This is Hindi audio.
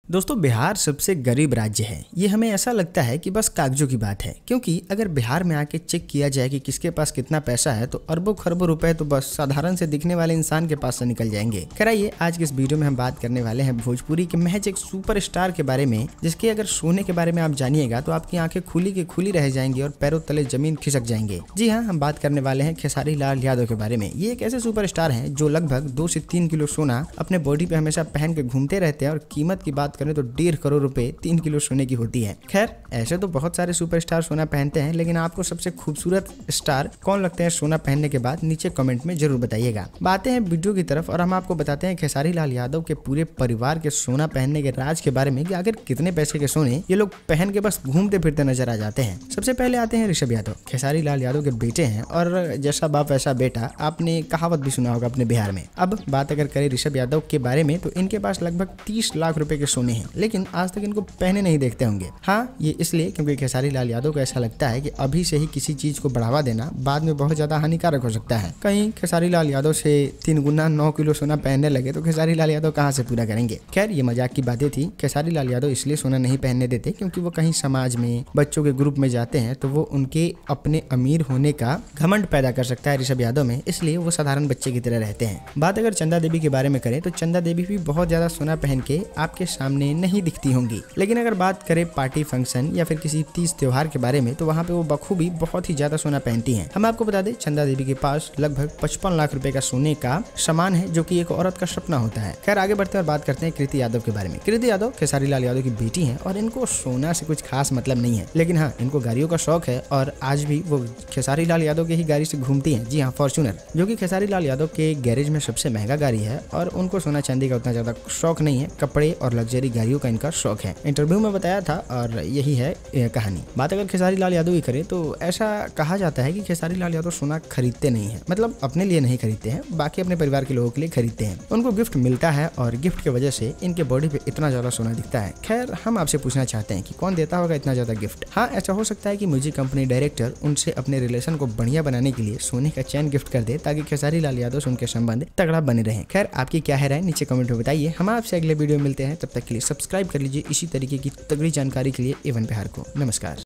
दोस्तों बिहार सबसे गरीब राज्य है। ये हमें ऐसा लगता है कि बस कागजों की बात है, क्योंकि अगर बिहार में आके चेक किया जाए कि किसके पास कितना पैसा है तो अरबों खरबों रुपए तो बस साधारण से दिखने वाले इंसान के पास से निकल जाएंगे। खैर आइए आज के इस वीडियो में हम बात करने वाले हैं भोजपुरी के महज एक सुपर स्टार के बारे में, जिसके अगर सोने के बारे में आप जानिएगा तो आपकी आंखें खुली की खुली रह जाएंगी और पैरों तले जमीन खिसक जाएंगे। जी हाँ, हम बात करने वाले हैं खेसारी लाल यादव के बारे में। ये एक ऐसे सुपर स्टार हैं जो लगभग 2 से 3 किलो सोना अपने बॉडी पे हमेशा पहन के घूमते रहते हैं और कीमत की बात करें तो 1.5 करोड़ रुपए 3 किलो सोने की होती है। खैर ऐसे तो बहुत सारे सुपरस्टार सोना पहनते हैं, लेकिन आपको सबसे खूबसूरत स्टार कौन लगते हैं सोना पहनने के बाद, नीचे कमेंट में जरूर बताइएगा। बातें हैं वीडियो की तरफ और हम आपको बताते हैं खेसारी लाल यादव के पूरे परिवार के सोना पहनने के राज के बारे में कि आखिर कितने पैसे के सोने ये लोग पहन के बस घूमते फिरते नजर आ जाते हैं। सबसे पहले आते हैं ऋषभ यादव। खेसारी लाल यादव के बेटे हैं और जैसा बाप वैसा बेटा, आपने कहावत भी सुना होगा अपने बिहार में। अब बात अगर करें ऋषभ यादव के बारे में तो इनके पास लगभग 30 लाख रुपए के सोने हैं, लेकिन आज तक इनको पहने नहीं देखते होंगे। हाँ, ये इसलिए क्योंकि खेसारी लाल यादव को ऐसा लगता है कि अभी से ही किसी चीज को बढ़ावा देना बाद में बहुत ज्यादा हानिकारक हो सकता है। कहीं खेसारी लाल यादव से 3 गुना 9 किलो सोना पहनने लगे तो खेसारी लाल यादव कहाँ से पूरा करेंगे। खैर ये मजाक की बातें थी। खेसारी लाल यादव इसलिए सोना नहीं पहनने देते क्योंकि वो कहीं समाज में बच्चों के ग्रुप में जाते हैं तो वो उनके अपने अमीर होने का घमंड पैदा कर सकता है ऋषभ यादव में, इसलिए वो साधारण बच्चे की तरह रहते हैं। बात अगर चंदा देवी के बारे में करें तो चंदा देवी भी बहुत ज्यादा सोना पहन के आपके सामने नहीं दिखती होंगी, लेकिन अगर बात करें पार्टी फंक्शन या फिर किसी तीज त्योहार के बारे में तो वहाँ पे वो बखूबी बहुत ही ज्यादा सोना पहनती हैं। हम आपको बता दें चंदा देवी के पास लगभग 55 लाख रुपए का सोने का सामान है, जो कि एक औरत का सपना होता है। खैर आगे बढ़ते हैं और बात करते हैं कृति यादव के बारे में। कृति यादव खेसारी लाल यादव की बेटी है और इनको सोना से कुछ खास मतलब नहीं है, लेकिन हाँ इनको गाड़ियों का शौक है और आज भी वो खेसारी लाल यादव की ही गाड़ी से घूमती है। जी हाँ, फॉर्च्यूनर, जो कि खेसारी लाल यादव के गैरेज में सबसे महंगा गाड़ी है और उनको सोना चांदी का उतना ज्यादा शौक नहीं है, कपड़े और लग्जरी गाड़ियों का इनका शौक है। इंटरव्यू में बताया था और यही है कहानी। बात अगर खेसारी लाल यादव की करें तो ऐसा कहा जाता है कि खेसारी लाल यादव सोना खरीदते नहीं है, मतलब अपने लिए नहीं खरीदते हैं, बाकी अपने परिवार के लोगों के लिए खरीदते हैं। उनको गिफ्ट मिलता है और गिफ्ट की वजह से इनके बॉडी पे इतना ज्यादा सोना दिखता है। खैर हम आपसे पूछना चाहते हैं कि कौन देता होगा इतना ज्यादा गिफ्ट। हाँ, ऐसा हो सकता है कि म्यूजिक कंपनी डायरेक्टर उनसे अपने रिलेशन को बढ़िया बनाने के लिए सोने का चैन गिफ्ट कर दे ताकि खेसारी लाल यादव से उनके संबंध तगड़ा बने रहे। खैर आपकी क्या है राय, नीचे कमेंट में बताइए। हम आपसे अगले वीडियो में मिलते हैं, तब तक के लिए सब्सक्राइब कर लीजिए इसी तरीके की तगड़ी जानकारी के लिए A1 बिहार को। नमस्कार।